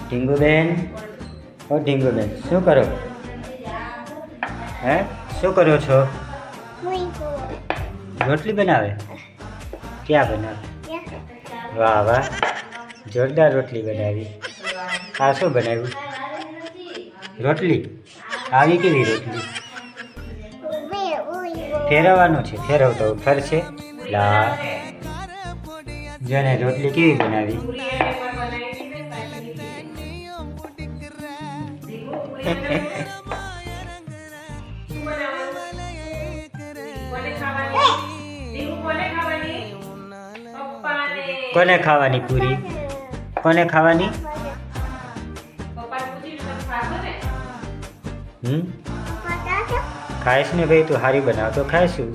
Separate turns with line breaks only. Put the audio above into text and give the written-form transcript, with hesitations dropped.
ઢીંગુબેન, ઓ ઢીંગુબેન, શું કરો? હે, શું કરો છો? રોટલી બનાવે? ક્યાં બનાવે? વાહ વાહ, જોરદાર રોટલી બનાવી. આ શું બનાવ્યું? રોટલી. આવી કેવી રોટલી? ફેરવવાનું છે, ફેરવતો ફરશે. લા, જેને રોટલી કેવી બનાવી? કોને ખાવાની પૂરી? કોને ખાવાની? ખાઈશ ને ભાઈ, તું હારી બનાવ તો ખાઈશું.